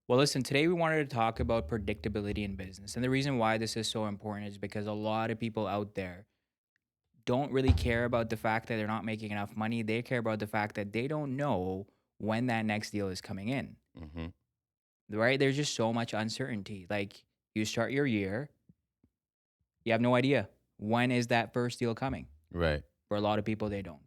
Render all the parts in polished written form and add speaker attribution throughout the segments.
Speaker 1: Well, listen, today we wanted to talk about predictability in business. And the reason why this is so important is because a lot of people out there don't really care about the fact that they're not making enough money. They care about the fact that they don't know when that next deal is coming in,
Speaker 2: Mhm.
Speaker 1: right? There's just so much uncertainty. Like you start your year, you have no idea when is that first deal coming.
Speaker 2: Right.
Speaker 1: For a lot of people, they don't.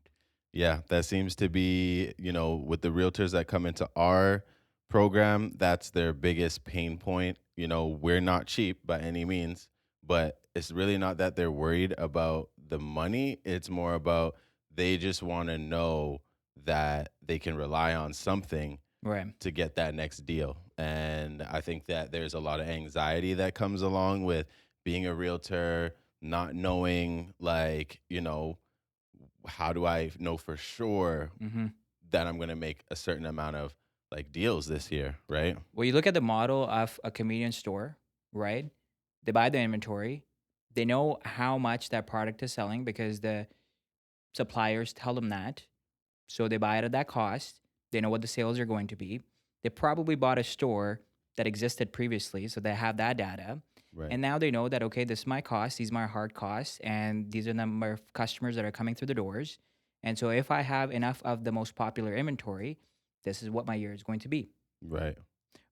Speaker 2: Yeah, that seems to be, with the realtors that come into our program, that's their biggest pain point. We're not cheap by any means, but it's really not that they're worried about the money. It's more about they just want to know that they can rely on something
Speaker 1: Right.
Speaker 2: to get that next deal. And I think that there's a lot of anxiety that comes along with being a realtor, not knowing, like, how do I know for sure
Speaker 1: hmm
Speaker 2: that I'm going to make a certain amount of like deals this year, right?
Speaker 1: Well, you look at the model of a convenience store, right? They buy the inventory. They know how much that product is selling because the suppliers tell them that. So they buy it at that cost. They know what the sales are going to be. They probably bought a store that existed previously, so they have that data.
Speaker 2: Right.
Speaker 1: And now they know that, okay, this is my cost, these are my hard costs, and these are the number of customers that are coming through the doors. And so if I have enough of the most popular inventory, this is what my year is going to be.
Speaker 2: Right.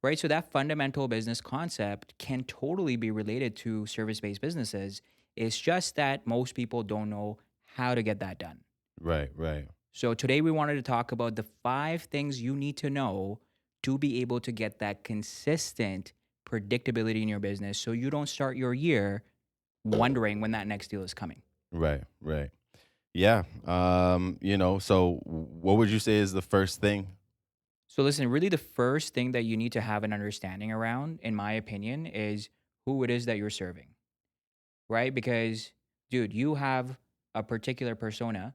Speaker 1: Right? So that fundamental business concept can totally be related to service-based businesses. It's just that most people don't know how to get that done.
Speaker 2: Right. Right.
Speaker 1: So today we wanted to talk about the 5 things you need to know to be able to get that consistent predictability in your business so you don't start your year wondering when that next deal is coming.
Speaker 2: Right. Right. Yeah. So what would you say is the first thing?
Speaker 1: So listen, really the first thing that you need to have an understanding around, in my opinion, is who it is that you're serving. Right? Because, dude, you have a particular persona,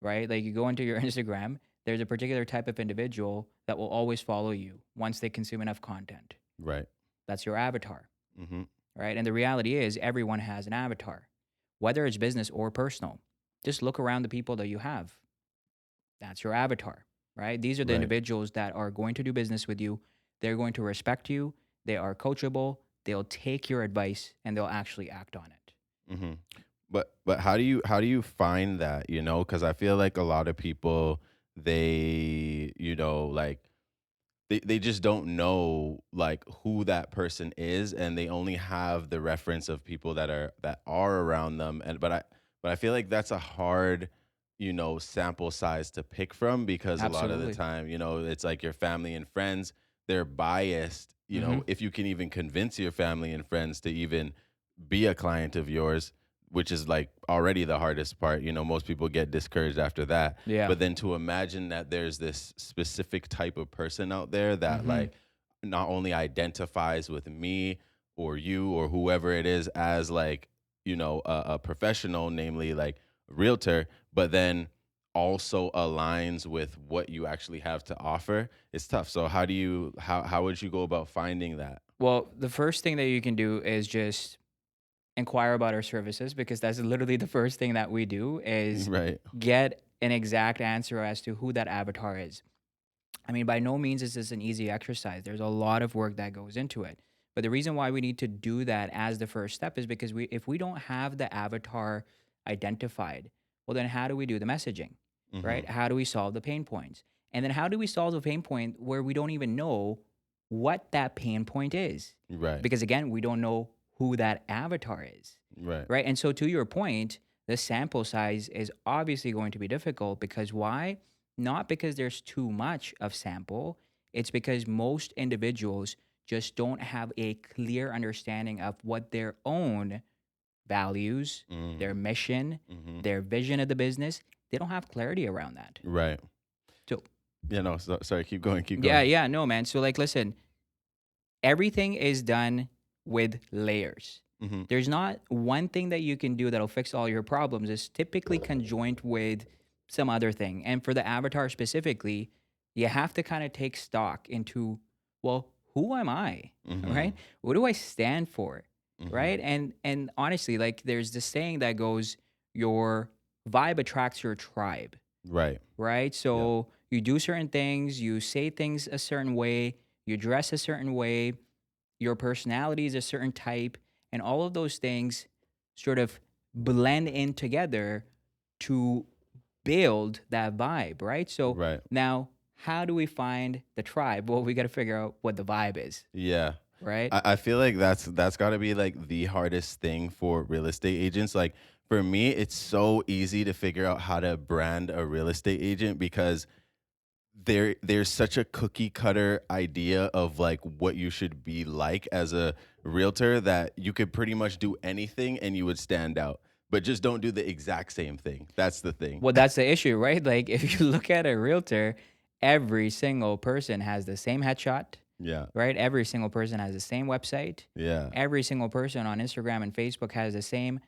Speaker 1: right? Like you go into your Instagram, there's a particular type of individual that will always follow you once they consume enough content.
Speaker 2: Right.
Speaker 1: That's your avatar,
Speaker 2: Mm-hmm.
Speaker 1: right? And the reality is, everyone has an avatar, whether it's business or personal. Just look around the people that you have. That's your avatar, right? These are the
Speaker 2: Right.
Speaker 1: individuals that are going to do business with you. They're going to respect you. They are coachable. They'll take your advice and they'll actually act on it.
Speaker 2: Mm-hmm. But how do you find that? Because I feel like a lot of people, they like they just don't know like who that person is, and they only have the reference of people that are around them. And but I feel like that's a hard sample size to pick from, because a lot of the
Speaker 1: Absolutely.
Speaker 2: time, it's like your family and friends, they're biased.
Speaker 1: hmm
Speaker 2: If you can even convince your family and friends to even be a client of yours, which is like already the hardest part. Most people get discouraged after that.
Speaker 1: Yeah.
Speaker 2: But then to imagine that there's this specific type of person out there that
Speaker 1: hmm
Speaker 2: like not only identifies with me or you or whoever it is as like, a professional, namely like a realtor, but then also aligns with what you actually have to offer, it's tough. So how would you go about finding that?
Speaker 1: Well, the first thing that you can do is just inquire about our services because that's literally the first thing that we do is
Speaker 2: Right.
Speaker 1: get an exact answer as to who that avatar is. I mean, by no means is this an easy exercise. There's a lot of work that goes into it. But the reason why we need to do that as the first step is because if we don't have the avatar identified, well then how do we do the messaging?
Speaker 2: Hmm.
Speaker 1: Right? How do we solve the pain points? And then how do we solve the pain point where we don't even know what that pain point is?
Speaker 2: Right.
Speaker 1: Because again, we don't know who that avatar is.
Speaker 2: Right.
Speaker 1: Right? And so to your point, the sample size is obviously going to be difficult because why? Not because there's too much of sample, it's because most individuals just don't have a clear understanding of what their own values, their
Speaker 2: Mm.
Speaker 1: mission,
Speaker 2: Mhm.
Speaker 1: their vision of the business, they don't have clarity around that.
Speaker 2: Right.
Speaker 1: So,
Speaker 2: Yeah, no, sorry, keep going, keep
Speaker 1: yeah,
Speaker 2: going.
Speaker 1: yeah, no, man. So, like, listen, everything is done with layers.
Speaker 2: Mhm.
Speaker 1: There's not one thing that you can do that'll fix all your problems. It's typically conjoined with some other thing. And for the avatar specifically, you have to kind of take stock into, well, who am I? Right?
Speaker 2: Mhm.
Speaker 1: What do I stand for?
Speaker 2: Mhm.
Speaker 1: Right? And honestly, like there's this saying that goes, your vibe attracts your tribe,
Speaker 2: Right.
Speaker 1: right?
Speaker 2: Yep.
Speaker 1: So you do certain things, you say things a certain way, you dress a certain way, your personality is a certain type, and all of those things sort of blend in together to build that vibe, right? So
Speaker 2: Right.
Speaker 1: now, how do we find the tribe? Well, we got to figure out what the vibe is,
Speaker 2: Yeah.
Speaker 1: right?
Speaker 2: I feel like that's gotta be like the hardest thing for real estate agents. Like for me, it's so easy to figure out how to brand a real estate agent because there's such a cookie cutter idea of like what you should be like as a realtor that you could pretty much do anything and you would stand out. But just don't do the exact same thing. That's the thing.
Speaker 1: Well, that's the issue, right? Like if you look at a realtor, every single person has the same headshot,
Speaker 2: Yeah.
Speaker 1: right? Every single person has the same website.
Speaker 2: Yeah.
Speaker 1: Every single person on Instagram and Facebook has the same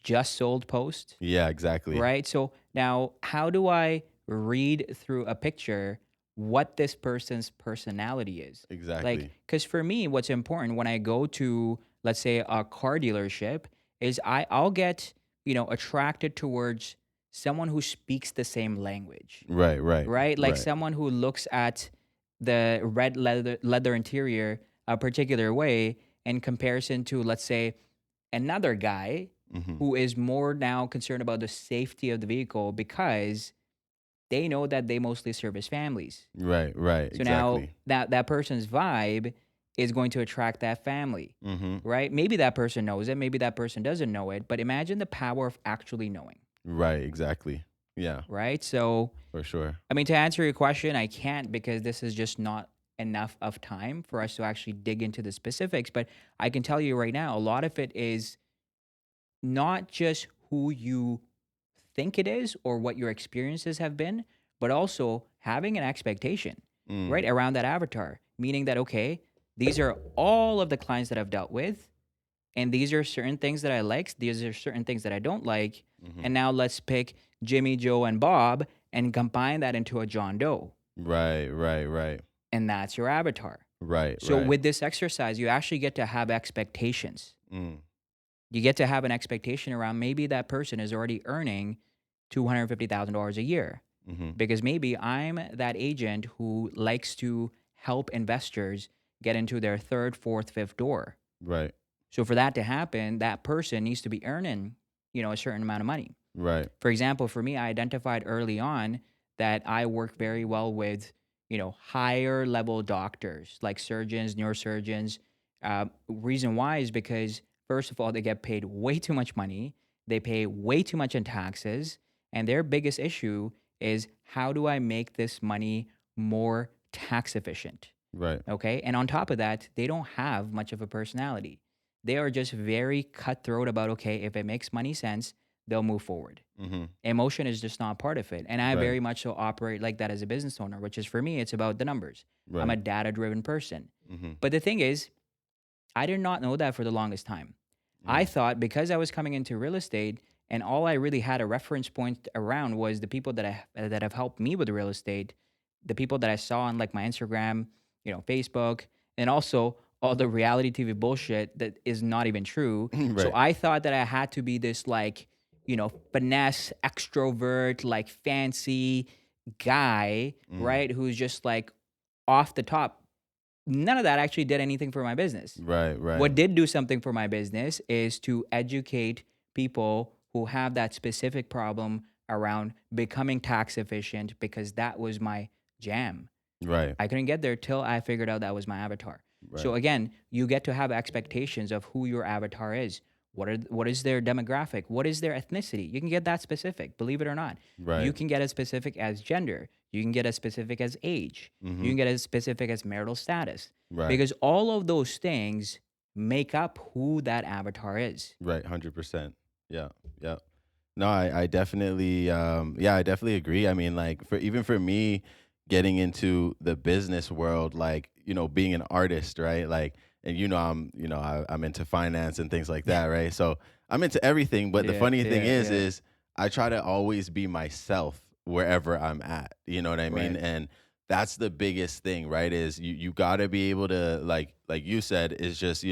Speaker 1: just sold post,
Speaker 2: Yeah, exactly.
Speaker 1: right? So now, how do I read through a picture what this person's personality is? Like,
Speaker 2: Exactly.
Speaker 1: because for me, what's important when I go to, let's say, a car dealership is I'll get, attracted towards someone who speaks the same language,
Speaker 2: Right, right,
Speaker 1: right? Like
Speaker 2: right.
Speaker 1: someone who looks at the red leather interior a particular way in comparison to, let's say, another guy
Speaker 2: Mhm.
Speaker 1: who is more now concerned about the safety of the vehicle because they know that they mostly service families.
Speaker 2: Right, right,
Speaker 1: So now
Speaker 2: exactly.
Speaker 1: that person's vibe is going to attract that family,
Speaker 2: Mhm.
Speaker 1: right? Maybe that person knows it, maybe that person doesn't know it, but imagine the power of actually knowing,
Speaker 2: Right, exactly. Yeah,
Speaker 1: right? So,
Speaker 2: for sure.
Speaker 1: I mean, to answer your question, I can't because this is just not enough of time for us to actually dig into the specifics. But I can tell you right now, a lot of it is not just who you think it is or what your experiences have been, but also having an expectation, right,
Speaker 2: Mm.
Speaker 1: around that avatar. Meaning that, okay, these are all of the clients that I've dealt with, and these are certain things that I like, these are certain things that I don't like.
Speaker 2: Mhm.
Speaker 1: And now let's pick Jimmy, Joe, and Bob and combine that into a John Doe.
Speaker 2: Right, right, right.
Speaker 1: And that's your avatar.
Speaker 2: Right,
Speaker 1: So
Speaker 2: right.
Speaker 1: with this exercise, you actually get to have expectations.
Speaker 2: Mm.
Speaker 1: You get to have an expectation around maybe that person is already earning $250,000 a year
Speaker 2: Mhm.
Speaker 1: because maybe I'm that agent who likes to help investors get into their third, fourth, fifth door.
Speaker 2: Right,
Speaker 1: So for that to happen, that person needs to be earning, a certain amount of money.
Speaker 2: right.
Speaker 1: For example, for me, I identified early on that I work very well with, higher level doctors like surgeons, neurosurgeons. Reason why is because, first of all, they get paid way too much money, they pay way too much in taxes, and their biggest issue is how do I make this money more tax efficient?
Speaker 2: Right.
Speaker 1: Okay. And on top of that, they don't have much of a personality. They are just very cutthroat about, okay, if it makes money sense, they'll move forward.
Speaker 2: Mhm.
Speaker 1: Emotion is just not part of it. And I
Speaker 2: Right,
Speaker 1: very much so operate like that as a business owner, which is for me, it's about the numbers. I'm a
Speaker 2: right.
Speaker 1: data driven person.
Speaker 2: Mhm.
Speaker 1: But the thing is, I did not know that for the longest time. I
Speaker 2: Mm.
Speaker 1: thought because I was coming into real estate and all I really had a reference point around was the people that have helped me with real estate, the people that I saw on like my Instagram, Facebook, and also all the reality TV bullshit that is not even true. So
Speaker 2: Right.
Speaker 1: I thought that I had to be this like, finesse, extrovert, like fancy guy,
Speaker 2: Mm.
Speaker 1: right? Who's just like off the top. None of that actually did anything for my business.
Speaker 2: Right, right.
Speaker 1: What did do something for my business is to educate people who have that specific problem around becoming tax efficient because that was my jam.
Speaker 2: Right,
Speaker 1: I couldn't get there till I figured out that was my avatar. So
Speaker 2: right.
Speaker 1: again, you get to have expectations of who your avatar is. What is their demographic? What is their ethnicity? You can get that specific, believe it or not. You
Speaker 2: Right.
Speaker 1: can get as specific as gender. You can get as specific as age. You
Speaker 2: Mhm.
Speaker 1: can get as specific as marital status.
Speaker 2: Right.
Speaker 1: Because all of those things make up who that avatar is.
Speaker 2: Right, 100%. Yeah, yeah. No, I definitely, yeah, I definitely agree. I mean, like, for even for me getting into the business world, like, being an artist, right? Like, and I'm into finance and things like that, right? So I'm into everything. But the
Speaker 1: Yeah,
Speaker 2: funny thing
Speaker 1: yeah, yeah.
Speaker 2: is I try to always be myself wherever I'm at. You know what I mean?
Speaker 1: Right.
Speaker 2: And that's the biggest thing, right? Is you gotta be able to like you said, is just,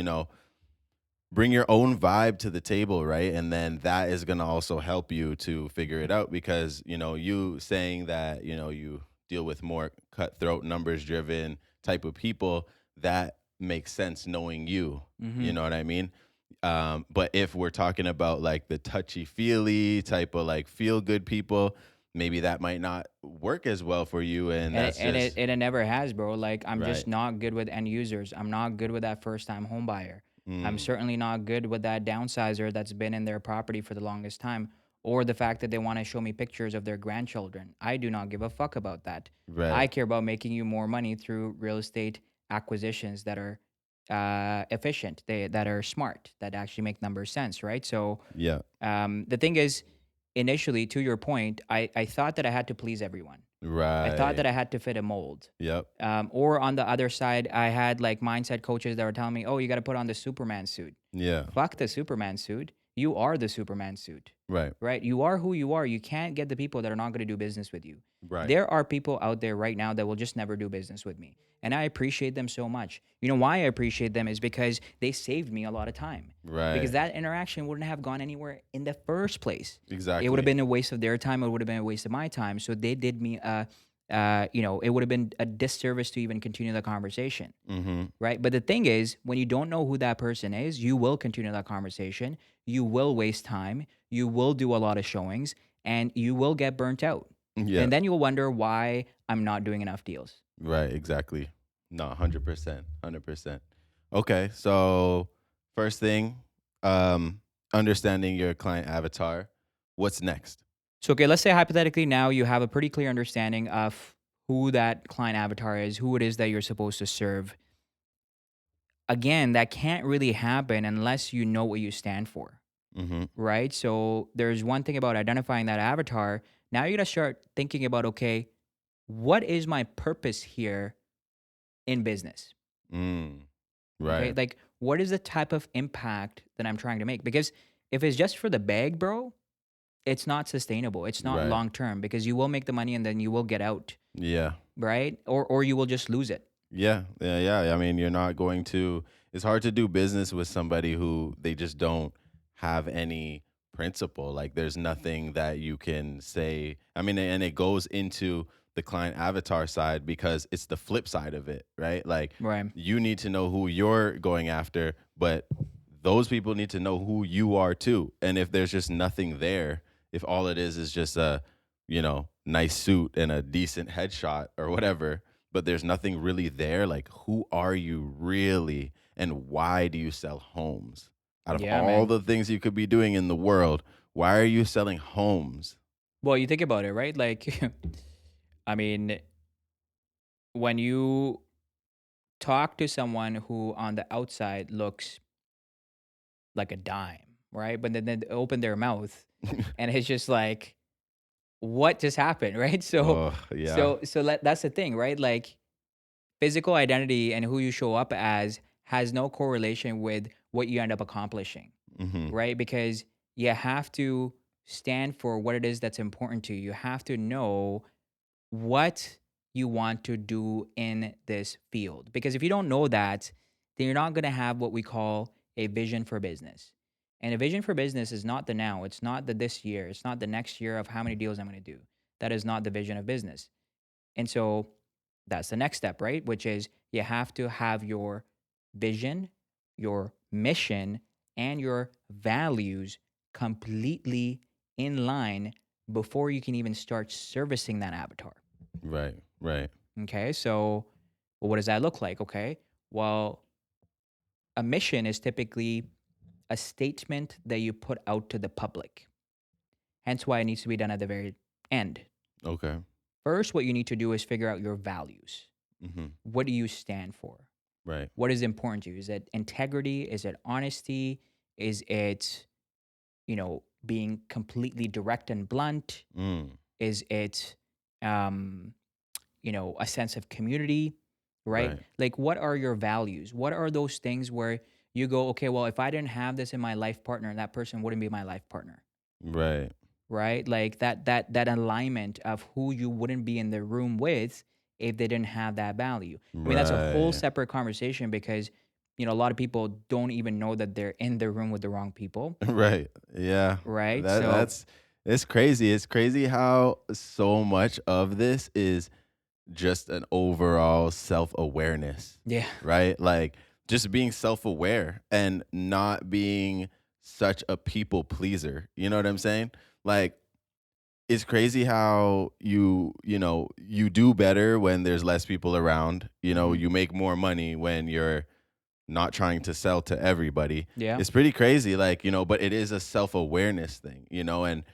Speaker 2: bring your own vibe to the table, right? And then that is going to also help you to figure it out because, you saying that, you deal with more cutthroat, numbers driven type of people, that makes sense knowing you. You
Speaker 1: Mm-hmm.
Speaker 2: know what I mean? But if we're talking about like the touchy feely type of like feel good people, maybe that might not work as well for you. And
Speaker 1: And it,
Speaker 2: that's
Speaker 1: and it
Speaker 2: just
Speaker 1: and it never has, bro. Like I'm just
Speaker 2: right.
Speaker 1: not good with end users. I'm not good with that first time home buyer. I'm
Speaker 2: Mm,
Speaker 1: certainly not good with that downsizer that's been in their property for the longest time, or the fact that they want to show me pictures of their grandchildren. I do not give a fuck about that. I
Speaker 2: right.
Speaker 1: care about making you more money through real estate acquisitions that are efficient, that are smart, that actually make numbers sense, right? So
Speaker 2: Yeah.
Speaker 1: the thing is, initially, to your point, I thought that I had to please everyone. I thought
Speaker 2: Right.
Speaker 1: that I had to fit a mold.
Speaker 2: Yep.
Speaker 1: Or on the other side, I had like mindset coaches that were telling me, "Oh, you got to put on the Superman suit."
Speaker 2: Yeah.
Speaker 1: Fuck the Superman suit. You are the Superman suit,
Speaker 2: Right.
Speaker 1: right? You are who you are. You can't get the people that are not going to do business with you.
Speaker 2: Right.
Speaker 1: There are people out there right now that will just never do business with me. And I appreciate them so much. You know why I appreciate them is because they saved me a lot of time. Because
Speaker 2: Right.
Speaker 1: that interaction wouldn't have gone anywhere in the first place. It would have
Speaker 2: Exactly.
Speaker 1: been a waste of their time. It would have been a waste of my time. So they did me it would have been a disservice to even continue the conversation,
Speaker 2: Mhm.
Speaker 1: right? But the thing is, when you don't know who that person is, you will continue that conversation. You will waste time. You will do a lot of showings and you will get burnt out.
Speaker 2: Yeah.
Speaker 1: And then you'll wonder why I'm not doing enough deals.
Speaker 2: Right, exactly. No, 100%, 100%. Okay, so first thing, understanding your client avatar. What's next?
Speaker 1: So, okay, let's say hypothetically now you have a pretty clear understanding of who that client avatar is, who it is that you're supposed to serve. Again, that can't really happen unless you know what you stand for,
Speaker 2: Mhm.
Speaker 1: right? So there's one thing about identifying that avatar. Now you got to start thinking about, okay, what is my purpose here in business?
Speaker 2: Mm.
Speaker 1: Okay.
Speaker 2: Right.
Speaker 1: Like, what is the type of impact that I'm trying to make? Because if it's just for the bag, bro, it's not sustainable. It's not
Speaker 2: Right.
Speaker 1: long term because you will make the money and then you will get out,
Speaker 2: Yeah.
Speaker 1: right? Or you will just lose it.
Speaker 2: Yeah, yeah, yeah. I mean, you're not going to. It's hard to do business with somebody who they just don't have any principle. Like, there's nothing that you can say. I mean, and it goes into the client avatar side because it's the flip side of it, right? Like,
Speaker 1: Right.
Speaker 2: you need to know who you're going after, but those people need to know who you are too. And if there's just nothing there, if all it is just a, nice suit and a decent headshot or whatever, but there's nothing really there. Like, who are you really? And why do you sell homes? Out of
Speaker 1: Yeah,
Speaker 2: all
Speaker 1: man.
Speaker 2: the things you could be doing in the world, why are you selling homes?
Speaker 1: Well, you think about it, right? Like, I mean, when you talk to someone who on the outside looks like a dime, right? But then they open their mouth and it's just like, what just happened, right? So,
Speaker 2: Oh, yeah.
Speaker 1: that's the thing, right? Like physical identity and who you show up as has no correlation with what you end up accomplishing,
Speaker 2: Hmm.
Speaker 1: right? Because you have to stand for what it is that's important to you. You have to know what you want to do in this field. Because if you don't know that, then you're not going to have what we call a vision for business. And a vision for business is not the now, it's not the this year, it's not the next year of how many deals I'm going to do. That is not the vision of business. And so that's the next step, right? Which is you have to have your vision, your mission, and your values completely in line before you can even start servicing that avatar.
Speaker 2: Right, right,
Speaker 1: Okay. So, well, what does that look like? Okay. Well, a mission is typically a statement that you put out to the public. Hence why it needs to be done at the very end.
Speaker 2: okay,
Speaker 1: First, what you need to do is figure out your values.
Speaker 2: hmm,
Speaker 1: What do you stand for?
Speaker 2: right,
Speaker 1: What is important to you? Is it integrity? Is it honesty? Is it, being completely direct and blunt?
Speaker 2: mm,
Speaker 1: Is it, um, a sense of community, right?
Speaker 2: right,
Speaker 1: Like, what are your values? What are those things where you go, okay, well, if I didn't have this in my life partner, that person wouldn't be my life partner,
Speaker 2: right,
Speaker 1: right? Like that alignment of who you wouldn't be in the room with if they didn't have that value. I mean, that's a whole
Speaker 2: right,
Speaker 1: separate conversation because a lot of people don't even know that they're in the room with the wrong people,
Speaker 2: right. Yeah,
Speaker 1: right? So
Speaker 2: that's it's crazy. It's crazy how so much of this is just an overall self-awareness,
Speaker 1: Yeah.
Speaker 2: right? Like just being self-aware and not being such a people pleaser. You know what I'm saying? Like it's crazy how you do better when there's less people around. You know,
Speaker 1: Hmm.
Speaker 2: you make more money when you're not trying to sell to everybody.
Speaker 1: Yeah.
Speaker 2: It's pretty crazy, like, but it is a self-awareness thing, and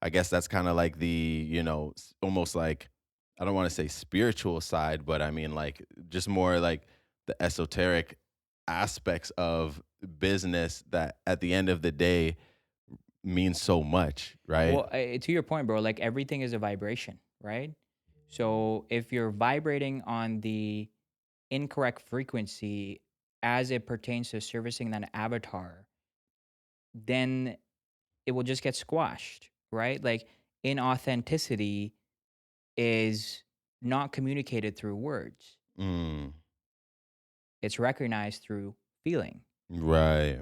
Speaker 2: I guess that's kind of like the, almost like, I don't want to say spiritual side, but I mean like just more like the esoteric aspects of business that at the end of the day means so much, right?
Speaker 1: Well, to your point, bro, like everything is a vibration, right? So if you're vibrating on the incorrect frequency as it pertains to servicing that avatar, then it will just get squashed, right? Like inauthenticity is not communicated through words.
Speaker 2: Mm,
Speaker 1: It's recognized through feeling.
Speaker 2: right,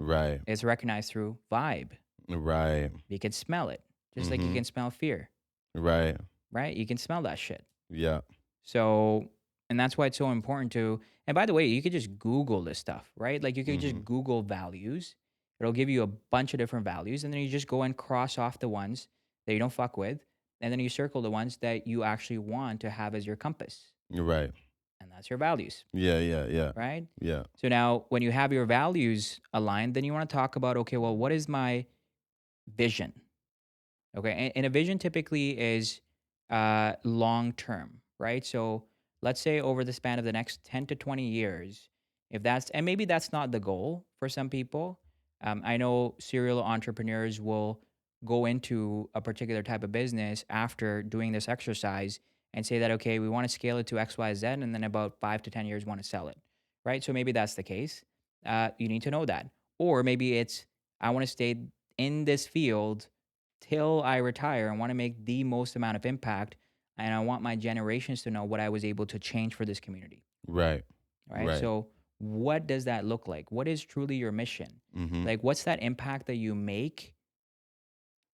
Speaker 2: right,
Speaker 1: It's recognized through vibe.
Speaker 2: right.
Speaker 1: You can smell it, just like you
Speaker 2: Mm-hmm.
Speaker 1: can smell fear,
Speaker 2: Right.
Speaker 1: right? You can smell that shit.
Speaker 2: Yeah.
Speaker 1: So, and that's why it's so important to, and by the way, you could just Google this stuff, right? Like you could
Speaker 2: Mm-hmm.
Speaker 1: just Google values. It'll give you a bunch of different values. And then you just go and cross off the ones that you don't fuck with. And then you circle the ones that you actually want to have as your compass.
Speaker 2: You're right.
Speaker 1: And that's your values,
Speaker 2: Yeah, yeah, yeah.
Speaker 1: right?
Speaker 2: Yeah.
Speaker 1: So now when you have your values aligned, then you want to talk about, okay, well, what is my vision? Okay. And a vision typically is long term, right? So let's say over the span of the next 10 to 20 years, if that's, and maybe that's not the goal for some people. I know serial entrepreneurs will go into a particular type of business after doing this exercise and say that, okay, we want to scale it to XYZ, and then about 5 to 10 years want to sell it, right? So maybe that's the case. You need to know that. Or maybe it's, I want to stay in this field till I retire. I want to make the most amount of impact, and I want my generations to know what I was able to change for this community.
Speaker 2: Right.
Speaker 1: Right.
Speaker 2: Right.
Speaker 1: So, what does that look like? What is truly your mission?
Speaker 2: Mm-hmm.
Speaker 1: Like, what's that impact that you make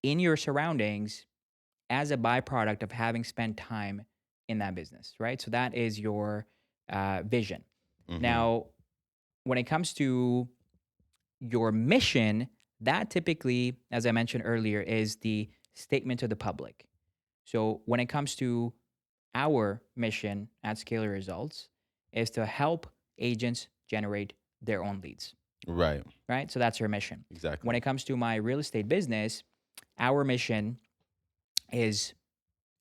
Speaker 1: in your surroundings as a byproduct of having spent time in that business? Right. So, that is your vision.
Speaker 2: Mm-hmm.
Speaker 1: Now, when it comes to your mission, that typically, as I mentioned earlier, is the statement to the public. So when it comes to our mission at Scalar Results is to help agents generate their own leads,
Speaker 2: Right.
Speaker 1: right? So that's our mission. When
Speaker 2: Exactly.
Speaker 1: it comes to my real estate business, our mission is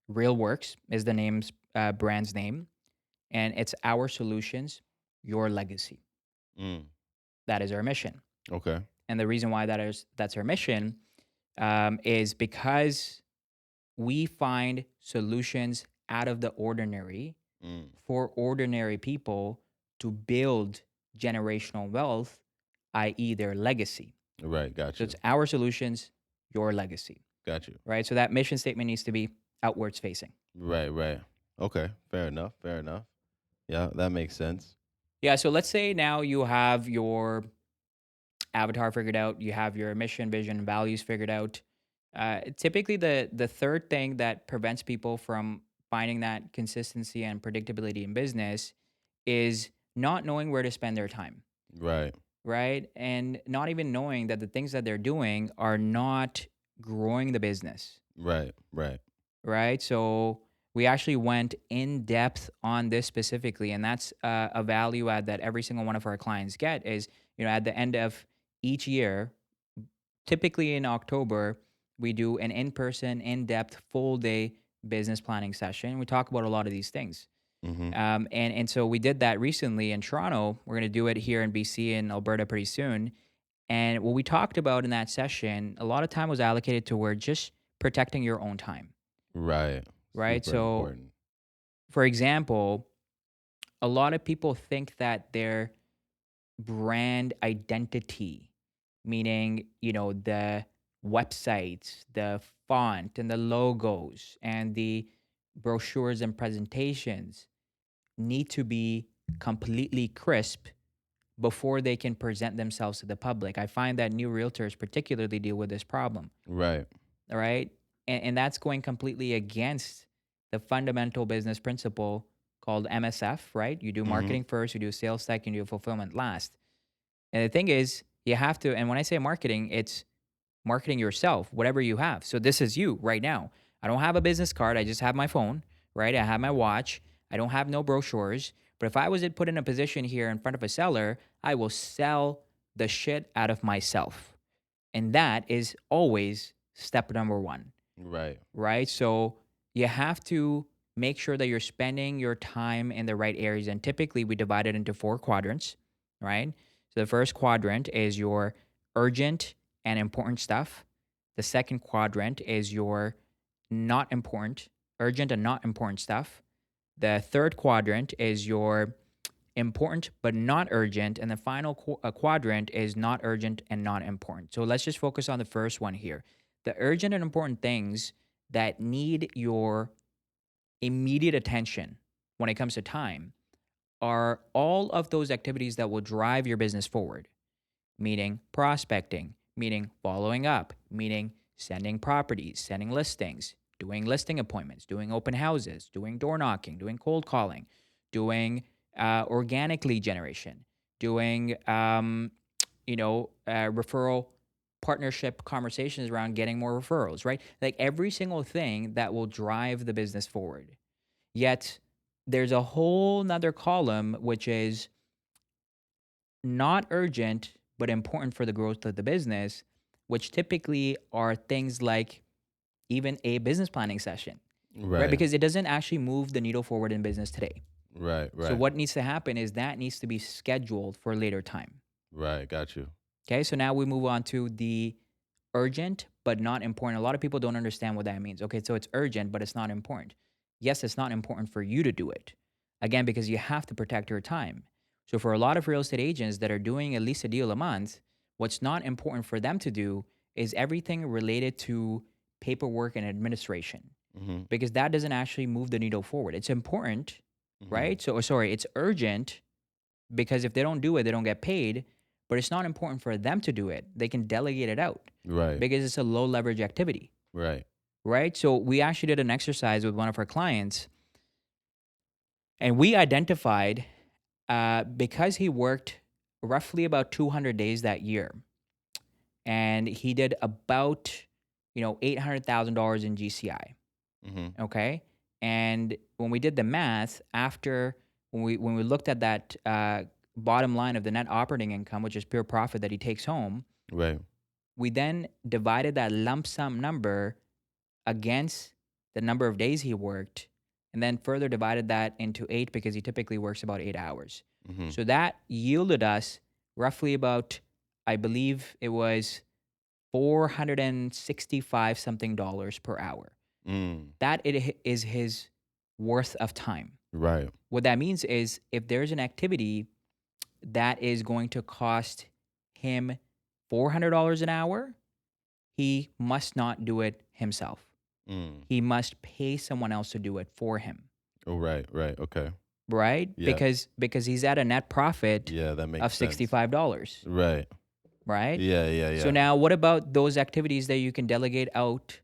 Speaker 1: Real Works is the name's brand's name, and it's our solutions, your legacy.
Speaker 2: Mm.
Speaker 1: That is our mission.
Speaker 2: Okay.
Speaker 1: And the reason why that's our mission is because we find solutions out of the ordinary
Speaker 2: Mm.
Speaker 1: for ordinary people to build generational wealth, i.e., their legacy.
Speaker 2: Right. Got
Speaker 1: So it's
Speaker 2: you.
Speaker 1: our solutions, your legacy,
Speaker 2: Got you.
Speaker 1: right? So that mission statement needs to be outwards facing.
Speaker 2: Right. Right. Okay. Fair enough. Fair enough. Yeah, that makes sense.
Speaker 1: Yeah. So let's say now you have your avatar figured out, you have your mission, vision, values figured out. Typically, the third thing that prevents people from finding that consistency and predictability in business is not knowing where to spend their time,
Speaker 2: Right.
Speaker 1: right? And not even knowing that the things that they're doing are not growing the business,
Speaker 2: Right. Right.
Speaker 1: right? So we actually went in depth on this specifically, and that's a value add that every single one of our clients get is, at the end of each year, typically in October, we do an in-person, in-depth, full-day business planning session. We talk about a lot of these things.
Speaker 2: Mm-hmm.
Speaker 1: And so we did that recently in Toronto. We're going to do it here in BC and Alberta pretty soon. And what we talked about in that session, a lot of time was allocated toward just protecting your own time,
Speaker 2: Right.
Speaker 1: right?
Speaker 2: Super
Speaker 1: So,
Speaker 2: important.
Speaker 1: for example, a lot of people think that their brand identity, meaning, the websites, the font and the logos and the brochures and presentations need to be completely crisp before they can present themselves to the public. I find that new realtors particularly deal with this problem.
Speaker 2: Right.
Speaker 1: All right. And that's going completely against the fundamental business principle called MSF, right? You do
Speaker 2: Mhm.
Speaker 1: marketing first, you do sales second, you do fulfillment last. And the thing is, you have to, and when I say marketing, it's marketing yourself, whatever you have. So this is you right now. I don't have a business card. I just have my phone, right? I have my watch. I don't have no brochures. But if I was put in a position here in front of a seller, I will sell the shit out of myself. And that is always step number one,
Speaker 2: Right.
Speaker 1: right? So you have to make sure that you're spending your time in the right areas. And typically we divide it into four quadrants, right? So the first quadrant is your urgent and important stuff. The second quadrant is your not important, urgent and not important stuff. The third quadrant is your important but not urgent. And the final quadrant is not urgent and not important. So let's just focus on the first one here. The urgent and important things that need your immediate attention when it comes to time are all of those activities that will drive your business forward, meaning prospecting, meaning following up, meaning sending properties, sending listings, doing listing appointments, doing open houses, doing door knocking, doing cold calling, doing organic lead generation, doing referral partnership conversations around getting more referrals, right? Like every single thing that will drive the business forward. Yet there's a whole nother column which is not urgent, but important for the growth of the business, which typically are things like even a business planning session, right?
Speaker 2: Right.
Speaker 1: Because it doesn't actually move the needle forward in business today.
Speaker 2: Right.
Speaker 1: So,
Speaker 2: Right.
Speaker 1: what needs to happen is that needs to be scheduled for a later time.
Speaker 2: Right. Got you.
Speaker 1: Okay. So, now we move on to the urgent, but not important. A lot of people don't understand what that means. Okay. So, it's urgent, but it's not important. Yes, it's not important for you to do it. Again, because you have to protect your time. So, for a lot of real estate agents that are doing at least a deal a month, what's not important for them to do is everything related to paperwork and administration,
Speaker 2: Mhm.
Speaker 1: because that doesn't actually move the needle forward. It's important,
Speaker 2: Mhm.
Speaker 1: right? So, or sorry, it's urgent because if they don't do it, they don't get paid, but it's not important for them to do it. They can delegate it out
Speaker 2: Right.
Speaker 1: because it's a low leverage activity,
Speaker 2: Right.
Speaker 1: right? So, we actually did an exercise with one of our clients and we identified because he worked roughly about 200 days that year and he did about $800,000 in GCI.
Speaker 2: Mhm.
Speaker 1: Okay. And when we did the math, after when we looked at that bottom line of the net operating income, which is pure profit that he takes home,
Speaker 2: Right.
Speaker 1: we then divided that lump sum number against the number of days he worked, and then further divided that into eight because he typically works about 8 hours.
Speaker 2: Mhm.
Speaker 1: So that yielded us roughly about, I believe it was 465 something dollars per hour.
Speaker 2: Mm.
Speaker 1: That it is his worth of time.
Speaker 2: Right.
Speaker 1: What that means is if there's an activity that is going to cost him $400 an hour, he must not do it himself.
Speaker 2: Mm.
Speaker 1: He must pay someone else to do it for him,
Speaker 2: Oh, right. Right. Okay.
Speaker 1: right?
Speaker 2: Yeah.
Speaker 1: Because he's at a net profit
Speaker 2: Yeah, that
Speaker 1: of
Speaker 2: makes sense.
Speaker 1: $65,
Speaker 2: Right.
Speaker 1: right?
Speaker 2: Yeah, yeah,
Speaker 1: So
Speaker 2: yeah.
Speaker 1: now what about those activities that you can delegate out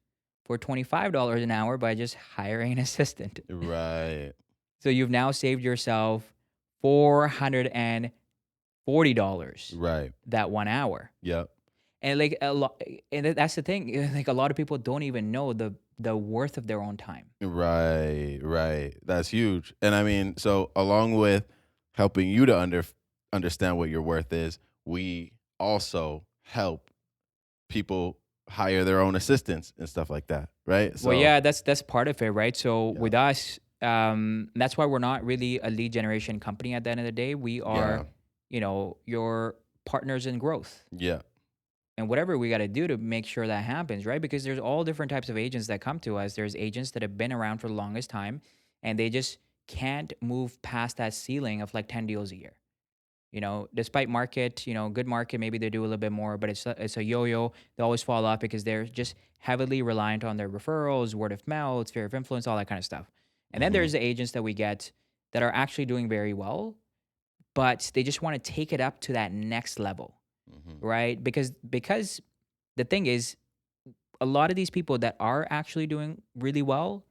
Speaker 1: for $25 an hour by just hiring an assistant?
Speaker 2: Right.
Speaker 1: So you've now saved yourself $440
Speaker 2: Right.
Speaker 1: that 1 hour.
Speaker 2: Yep.
Speaker 1: And like a lot, and that's the thing, like a lot of people don't even know the worth of their own time.
Speaker 2: Right, right. That's huge. And I mean, so along with helping you to understand what your worth is, we also help people hire their own assistants and stuff like that, right?
Speaker 1: Well,
Speaker 2: So,
Speaker 1: yeah, that's part of it, right? So
Speaker 2: yeah.
Speaker 1: with us, that's why we're not really a lead generation company at the end of the day. We are,
Speaker 2: Yeah.
Speaker 1: your partners in growth.
Speaker 2: Yeah.
Speaker 1: And whatever we got to do to make sure that happens, right? Because there's all different types of agents that come to us. There's agents that have been around for the longest time and they just can't move past that ceiling of like 10 deals a year. Despite market, good market, maybe they do a little bit more, but it's a yo-yo. They always fall off because they're just heavily reliant on their referrals, word of mouth, sphere of influence, all that kind of stuff. And then
Speaker 2: Mhm.
Speaker 1: there's the agents that we get that are actually doing very well, but they just want to take it up to that next level,
Speaker 2: Mhm.
Speaker 1: right? Because the thing is, a lot of these people that are actually doing really well,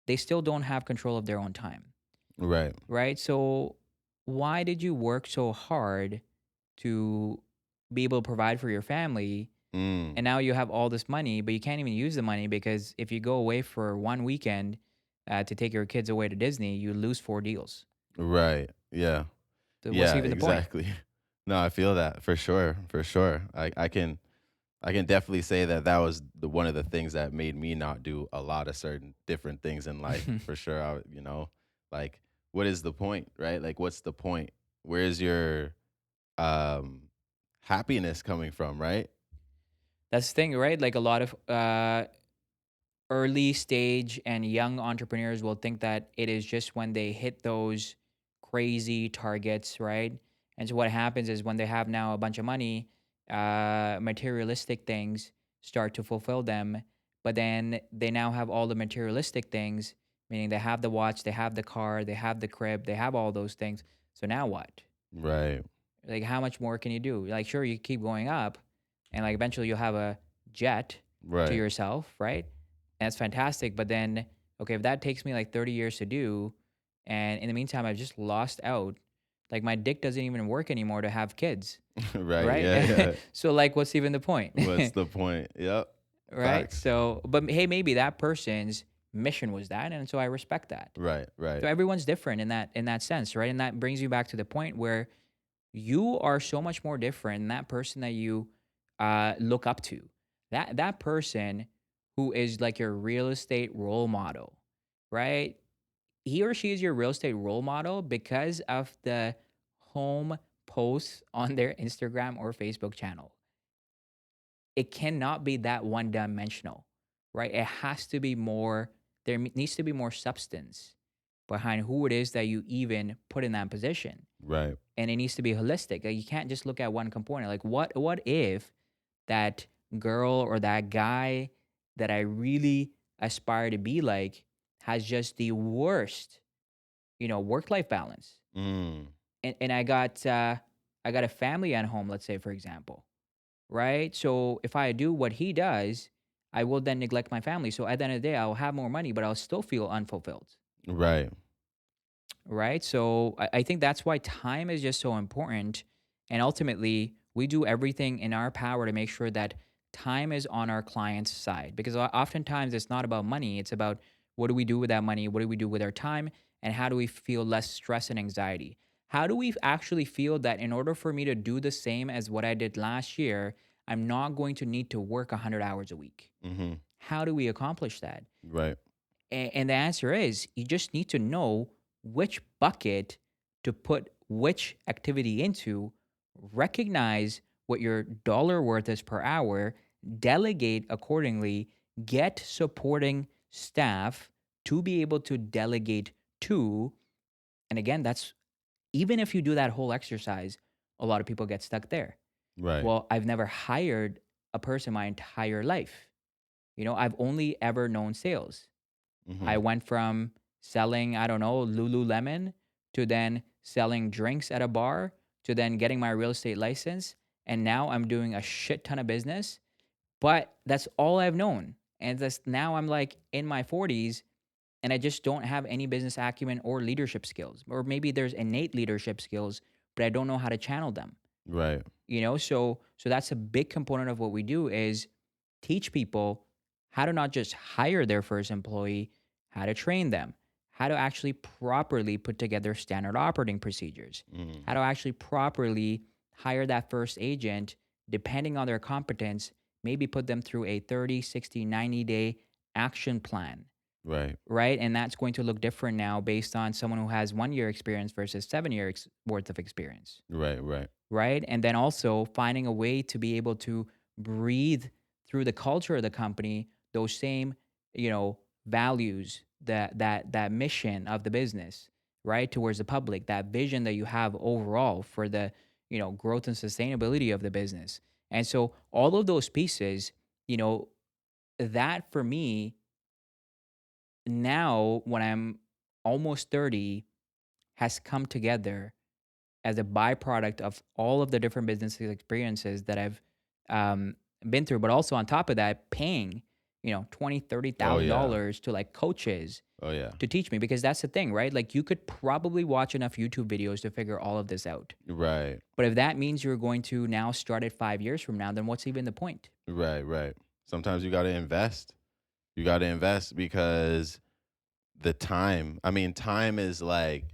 Speaker 1: they still don't have control of their own time,
Speaker 2: Right.
Speaker 1: right? So why did you work so hard to be able to provide for your family, and
Speaker 2: Mm.
Speaker 1: now you have all this money, but you can't even use the money because if you go away for one weekend to take your kids away to Disney, you lose 4 deals.
Speaker 2: Right. Yeah.
Speaker 1: So what's
Speaker 2: Yeah,
Speaker 1: even the point?
Speaker 2: exactly. No, I feel that for sure, for sure. I can definitely say that that was one of the things that made me not do a lot of certain different things in life. For sure, like what is the point, right? Like, what's the point? Where's your um happiness coming from, right?
Speaker 1: That's the thing, right? Like a lot of early stage and young entrepreneurs will think that it is just when they hit those crazy targets, right? And so what happens is when they have now a bunch of money, materialistic things start to fulfill them. But then they now have all the materialistic things, meaning they have the watch, they have the car, they have the crib, they have all those things. So now what?
Speaker 2: Right.
Speaker 1: Like, how much more can you do? Like, sure, you keep going up, and like eventually you'll have a jet to
Speaker 2: Right.
Speaker 1: yourself, right? And that's fantastic. But then, okay, if that takes me like 30 years to do, and in the meantime, I've just lost out, like my dick doesn't even work anymore to have kids,
Speaker 2: Right. Yeah,
Speaker 1: right?
Speaker 2: yeah.
Speaker 1: So, like, what's even the point?
Speaker 2: What's the point? Yep.
Speaker 1: Right?
Speaker 2: Facts.
Speaker 1: So, but hey, maybe that person's mission was that. And so I respect that.
Speaker 2: Right, right.
Speaker 1: So everyone's different in that sense, right? And that brings you back to the point where you are so much more different than that person that you look up to. That person who is like your real estate role model, right? He or she is your real estate role model because of the home posts on their Instagram or Facebook channel. It cannot be that one dimensional, right? It has to be more, needs to be more substance behind who it is that you even put in that position,
Speaker 2: Right.
Speaker 1: and it needs to be holistic. Like, you can't just look at one component. Like, what if that girl or that guy that I really aspire to be like has just the worst, work life balance,
Speaker 2: Mm.
Speaker 1: and I got a family at home. Let's say, for example, right? So if I do what he does, I will then neglect my family. So at the end of the day, I'll have more money, but I'll still feel unfulfilled.
Speaker 2: Right.
Speaker 1: Right. So I think that's why time is just so important. And ultimately, we do everything in our power to make sure that time is on our client's side, because oftentimes it's not about money. It's about what do we do with that money? What do we do with our time? And how do we feel less stress and anxiety? How do we actually feel that in order for me to do the same as what I did last year, I'm not going to need to work 100 hours a week?
Speaker 2: Mhm.
Speaker 1: How do we accomplish that?
Speaker 2: Right.
Speaker 1: And the answer is you just need to know which bucket to put which activity into, recognize what your dollar worth is per hour, delegate accordingly, get supporting staff to be able to delegate to. And again, that's even if you do that whole exercise, a lot of people get stuck there.
Speaker 2: Right.
Speaker 1: Well, I've never hired a person my entire life. I've only ever known sales. I
Speaker 2: Mhm.
Speaker 1: went from selling, I don't know, Lululemon to then selling drinks at a bar to then getting my real estate license. And now I'm doing a shit ton of business, but that's all I've known. And that's now I'm like in my 40s and I just don't have any business acumen or leadership skills. Or maybe there's innate leadership skills, but I don't know how to channel them.
Speaker 2: Right.
Speaker 1: So that's a big component of what we do is teach people how to not just hire their first employee, how to train them, how to actually properly put together standard operating procedures, how
Speaker 2: Mhm.
Speaker 1: to actually properly hire that first agent depending on their competence, maybe put them through a 30, 60, 90-day action plan,
Speaker 2: Right.
Speaker 1: right? And that's going to look different now based on someone who has 1 year experience versus 7 year worth of experience,
Speaker 2: Right, right.
Speaker 1: right? And then also finding a way to be able to breathe through the culture of the company those same, values, that mission of the business, right? Towards the public, that vision that you have overall for the, growth and sustainability of the business. And so all of those pieces, you know, that for me now when I'm almost 30 has come together as a byproduct of all of the different business experiences that I've um, been through, but also on top of that, paying, 20, thirty
Speaker 2: Oh,
Speaker 1: thousand
Speaker 2: yeah.
Speaker 1: dollars to like coaches
Speaker 2: Oh, yeah.
Speaker 1: to teach me, because that's the thing, right? Like you could probably watch enough YouTube videos to figure all of this out.
Speaker 2: Right.
Speaker 1: But if that means you're going to now start it 5 years from now, then what's even the point?
Speaker 2: Right, right. Sometimes you gotta invest. You gotta invest because the time, I mean, time is, like,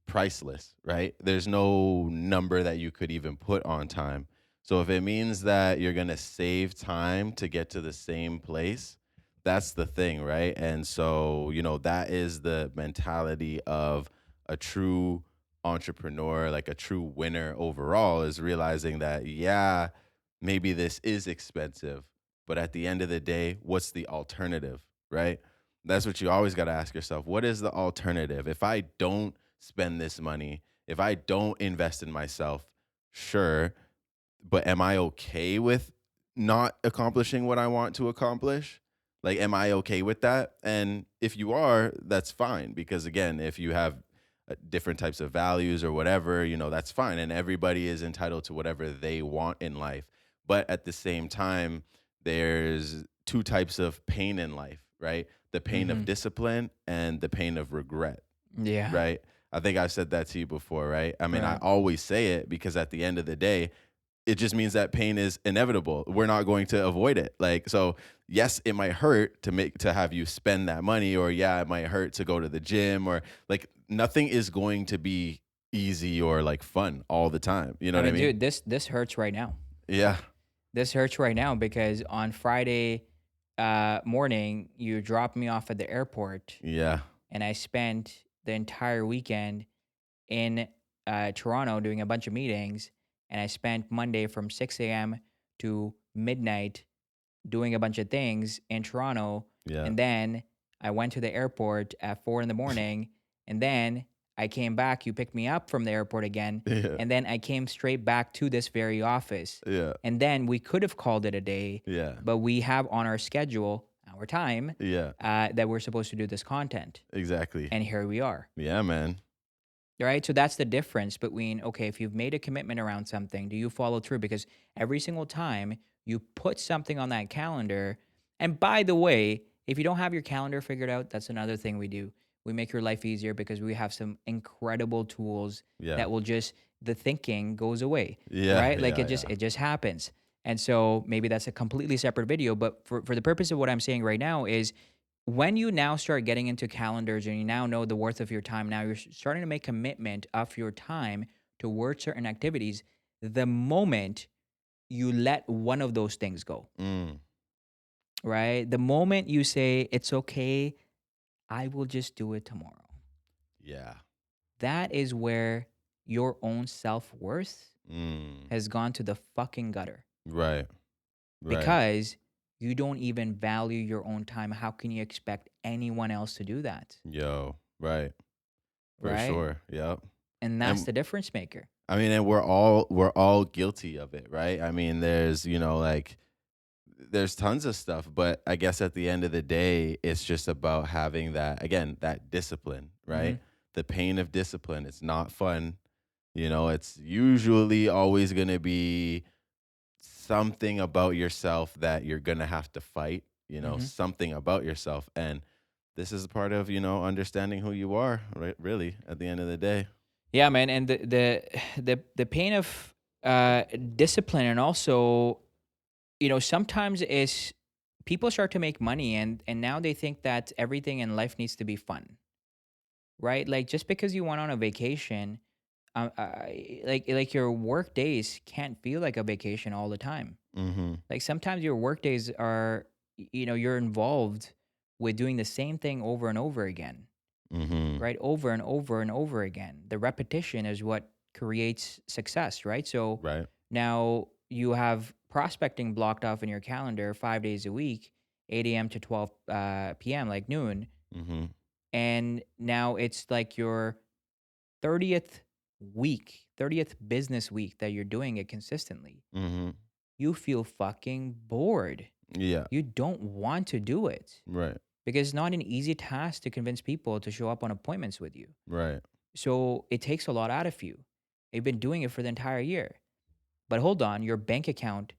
Speaker 2: priceless, right? There's no number that you could even put on time. So if it means that you're going to save time to get to the same place, that's the thing, right? And so, that is the mentality of a true entrepreneur, like a true winner overall, is realizing that, yeah, maybe this is expensive, but at the end of the day, what's the alternative, right? That's what you always got to ask yourself. What is the alternative? If I don't spend this money, if I don't invest in myself, sure, but am I okay with not accomplishing what I want to accomplish? Like, am I okay with that? And if you are, that's fine. Because again, if you have different types of values or whatever, that's fine. And everybody is entitled to whatever they want in life. But at the same time, there's two types of pain in life, right? The pain of
Speaker 1: Hmm.
Speaker 2: discipline and the pain of regret,
Speaker 1: Yeah.
Speaker 2: right? I think I've said that to you before, right? I mean, I
Speaker 1: Right.
Speaker 2: always say it because at the end of the day, it just means that pain is inevitable. We're not going to avoid it. Like, so yes, it might hurt to have you spend that money, or yeah, it might hurt to go to the gym, or like nothing is going to be easy or like fun all the time. You know
Speaker 1: I
Speaker 2: what I
Speaker 1: mean,
Speaker 2: mean?
Speaker 1: dude, this hurts right now.
Speaker 2: Yeah.
Speaker 1: This hurts right now because on Friday morning, you dropped me off at the airport,
Speaker 2: Yeah.
Speaker 1: and I spent the entire weekend in Toronto doing a bunch of meetings. And I spent Monday from 6 a.m. to midnight doing a bunch of things in Toronto.
Speaker 2: Yeah.
Speaker 1: And then I went to the airport at 4 in the morning. And then I came back. You picked me up from the airport again.
Speaker 2: Yeah.
Speaker 1: And then I came straight back to this very office.
Speaker 2: Yeah.
Speaker 1: And then we could have called it a day,
Speaker 2: Yeah.
Speaker 1: but we have on our schedule, our time,
Speaker 2: Yeah.
Speaker 1: that we're supposed to do this content.
Speaker 2: Exactly.
Speaker 1: And here we are.
Speaker 2: Yeah, man.
Speaker 1: Right. So that's the difference between, okay, if you've made a commitment around something, do you follow through? Because every single time you put something on that calendar, and by the way, if you don't have your calendar figured out, that's another thing we do. We make your life easier because we have some incredible tools
Speaker 2: Yeah.
Speaker 1: that will just, the thinking goes away,
Speaker 2: Yeah.
Speaker 1: right? Like
Speaker 2: Yeah.
Speaker 1: it
Speaker 2: Yeah.
Speaker 1: just happens. And so maybe that's a completely separate video, but for the purpose of what I'm saying right now is, when you now start getting into calendars and you now know the worth of your time, now you're starting to make commitment of your time towards certain activities. The moment you let one of those things go,
Speaker 2: Mm.
Speaker 1: right? The moment you say, it's okay, I will just do it tomorrow.
Speaker 2: Yeah.
Speaker 1: That is where your own self worth
Speaker 2: Mm.
Speaker 1: has gone to the fucking gutter,
Speaker 2: Right. Right.
Speaker 1: because you don't even value your own time. How can you expect anyone else to do that?
Speaker 2: Yo. Right. For
Speaker 1: Right.
Speaker 2: sure. Yep.
Speaker 1: And that's
Speaker 2: And
Speaker 1: the difference maker.
Speaker 2: I mean, and we're all guilty of it, right? I mean, like there's tons of stuff, but I guess at the end of the day, it's just about having that, again, that discipline,
Speaker 1: Mhm.
Speaker 2: right? The pain of discipline. It's not fun. It's usually always going to be something about yourself that you're going to have to fight,
Speaker 1: Mhm.
Speaker 2: something about yourself. And this is part of, understanding who you are, right? Really, at the end of the day.
Speaker 1: Yeah, man, and the pain of discipline, and also, sometimes is, people start to make money, and now they think that everything in life needs to be fun, right? Like just because you went on a vacation, like your work days can't feel like a vacation all the time.
Speaker 2: Mm-hmm.
Speaker 1: Like sometimes your work days are, you're involved with doing the same thing over and over again,
Speaker 2: Mm-hmm.
Speaker 1: right? Over and over and over again. The repetition is what creates success, right? So
Speaker 2: Right.
Speaker 1: now you have prospecting blocked off in your calendar 5 days a week, 8 a.m. to 12 p.m., like noon.
Speaker 2: Mm-hmm.
Speaker 1: And now it's like your 30th 30th business week that you're doing it consistently.
Speaker 2: Mm-hmm.
Speaker 1: You feel fucking bored.
Speaker 2: Yeah.
Speaker 1: You don't want to do it
Speaker 2: Right.
Speaker 1: because it's not an easy task to convince people to show up on appointments with you.
Speaker 2: Right.
Speaker 1: So it takes a lot out of you. You've been doing it for the entire year. But hold on, your bank account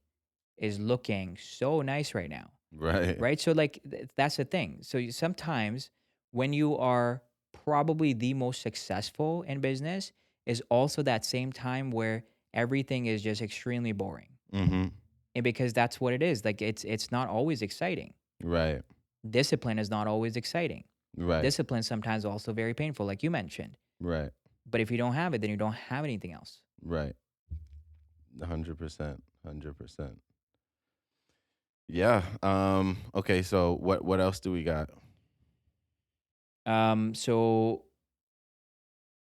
Speaker 1: is looking so nice right now.
Speaker 2: Right.
Speaker 1: right? So like that's the thing. So sometimes when you are probably the most successful in business is also that same time where everything is just extremely boring.
Speaker 2: Mhm.
Speaker 1: And because that's what it is. Like it's not always exciting.
Speaker 2: Right.
Speaker 1: Discipline is not always exciting.
Speaker 2: Right.
Speaker 1: Discipline sometimes also very painful like you mentioned.
Speaker 2: Right.
Speaker 1: But if you don't have it, then you don't have anything else.
Speaker 2: Right. 100%. 100%. Yeah. Okay, so what else do we got?
Speaker 1: So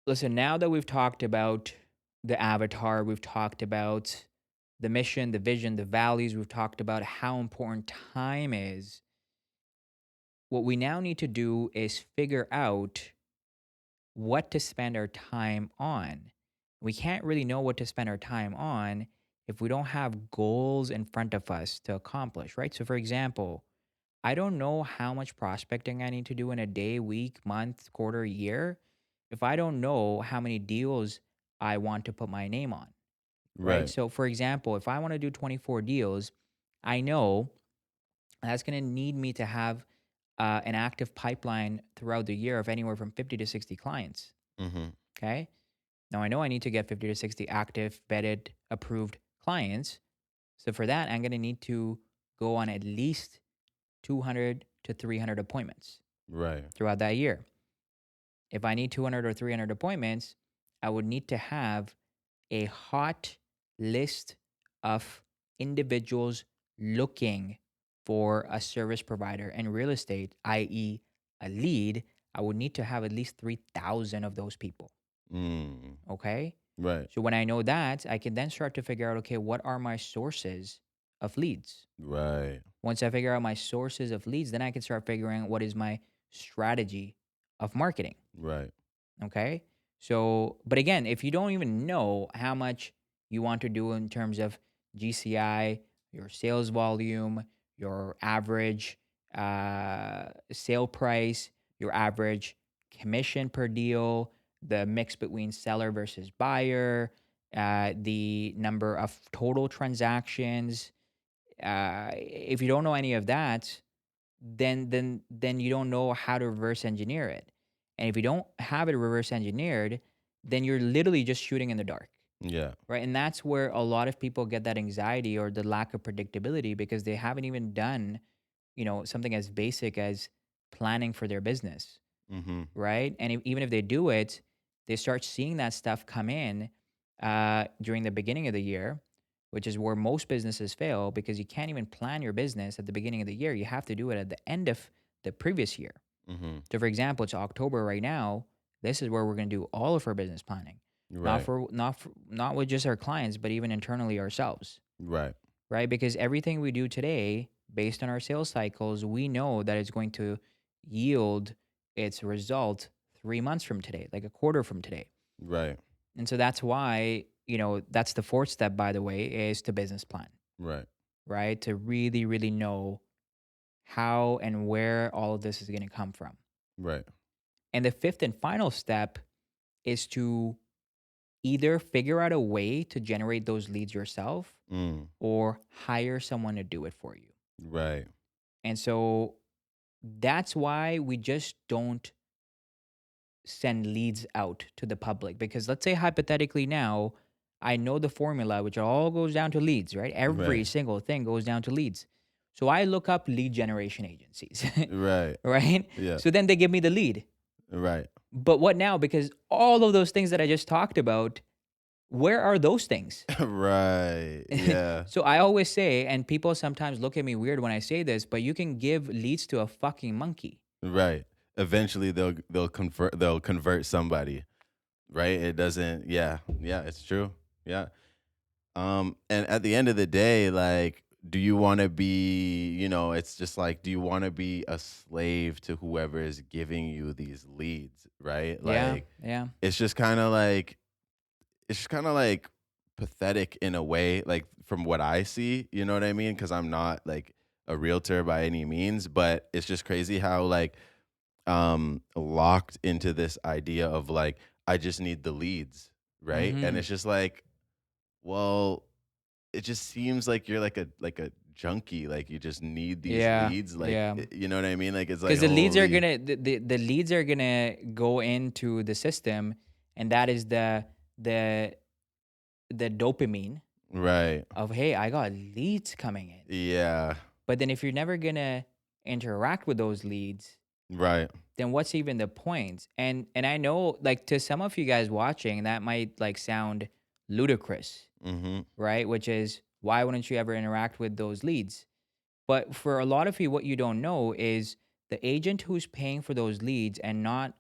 Speaker 1: listen, now that we've talked about the avatar, we've talked about the mission, the vision, the values, we've talked about how important time is. What we now need to do is figure out what to spend our time on. We can't really know what to spend our time on if we don't have goals in front of us to accomplish, right? So, for example, I don't know how much prospecting I need to do in a day, week, month, quarter, year if I don't know how many deals I want to put my name on, right?
Speaker 2: Right.
Speaker 1: So, for example, if I want to do 24 deals, I know that's going to need me to have an active pipeline throughout the year of anywhere from 50 to 60 clients.
Speaker 2: Mhm.
Speaker 1: Okay. Now I know I need to get 50 to 60 active, vetted, approved clients. So for that, I'm going to need to go on at least 200 to 300 appointments
Speaker 2: Right.
Speaker 1: throughout that year. If I need 200 or 300 appointments, I would need to have a hot list of individuals looking for a service provider in real estate, i.e., a lead. I would need to have at least 3,000 of those people.
Speaker 2: Mm.
Speaker 1: Okay.
Speaker 2: Right.
Speaker 1: So when I know that, I can then start to figure out, okay, what are my sources of leads?
Speaker 2: Right.
Speaker 1: Once I figure out my sources of leads, then I can start figuring out what is my strategy of marketing.
Speaker 2: Right.
Speaker 1: Okay. So, but again, if you don't even know how much you want to do in terms of GCI, your sales volume, your average sale price, your average commission per deal, the mix between seller versus buyer, the number of total transactions. If you don't know any of that, then you don't know how to reverse engineer it. And if you don't have it reverse engineered, then you're literally just shooting in the dark,
Speaker 2: Yeah.
Speaker 1: right? And that's where a lot of people get that anxiety or the lack of predictability because they haven't even done, something as basic as planning for their business,
Speaker 2: Mhm.
Speaker 1: right? And even if they do it, they start seeing that stuff come in during the beginning of the year, which is where most businesses fail because you can't even plan your business at the beginning of the year. You have to do it at the end of the previous year.
Speaker 2: Mhm.
Speaker 1: So, for example, it's October right now. This is where we're going to do all of our business planning,
Speaker 2: Right.
Speaker 1: not with just our clients, but even internally ourselves,
Speaker 2: Right.
Speaker 1: right? Because everything we do today, based on our sales cycles, we know that it's going to yield its result 3 months from today, like a quarter from today.
Speaker 2: Right.
Speaker 1: And so that's why, that's the fourth step, by the way, is to business plan,
Speaker 2: Right.
Speaker 1: right? To really, really know how and where all of this is going to come from.
Speaker 2: Right.
Speaker 1: And the fifth and final step is to either figure out a way to generate those leads yourself
Speaker 2: Mm.
Speaker 1: or hire someone to do it for you.
Speaker 2: Right.
Speaker 1: And so that's why we just don't send leads out to the public because let's say hypothetically now I know the formula which all goes down to leads, right? Every
Speaker 2: Right.
Speaker 1: single thing goes down to leads. So I look up lead generation agencies,
Speaker 2: Right.
Speaker 1: right?
Speaker 2: Yeah.
Speaker 1: So then they give me the lead.
Speaker 2: Right.
Speaker 1: But what now? Because all of those things that I just talked about, where are those things?
Speaker 2: Right. Yeah.
Speaker 1: So I always say, and people sometimes look at me weird when I say this, but you can give leads to a fucking monkey.
Speaker 2: Right. Eventually they'll convert somebody, right? It doesn't yeah. Yeah, it's true. Yeah. And at the end of the day, like, do you want to be, it's just like, do you want to be a slave to whoever is giving you these leads, right?
Speaker 1: Yeah,
Speaker 2: Like,
Speaker 1: yeah.
Speaker 2: it's just kind of like, it's just kind of like pathetic in a way, like from what I see, you know what I mean? Because I'm not like a realtor by any means, but it's just crazy how like locked into this idea of like I just need the leads, right? And
Speaker 1: Mm-hmm.
Speaker 2: it's just like, well, it just seems like you're like a junkie, like, you just need these
Speaker 1: Yeah,
Speaker 2: leads, like,
Speaker 1: yeah.
Speaker 2: you know what I mean? Like, it's like,
Speaker 1: Because the leads are
Speaker 2: holy.
Speaker 1: gonna the leads are gonna go into the system, and that is the the dopamine
Speaker 2: Right.
Speaker 1: of, hey, I got leads coming in.
Speaker 2: Yeah.
Speaker 1: But then if you're never gonna interact with those leads,
Speaker 2: Right.
Speaker 1: then what's even the point? And I know, like, to some of you guys watching, that might like sound ludicrous,
Speaker 2: Mhm.
Speaker 1: right? Which is, why wouldn't you ever interact with those leads? But for a lot of you, what you don't know is the agent who's paying for those leads and not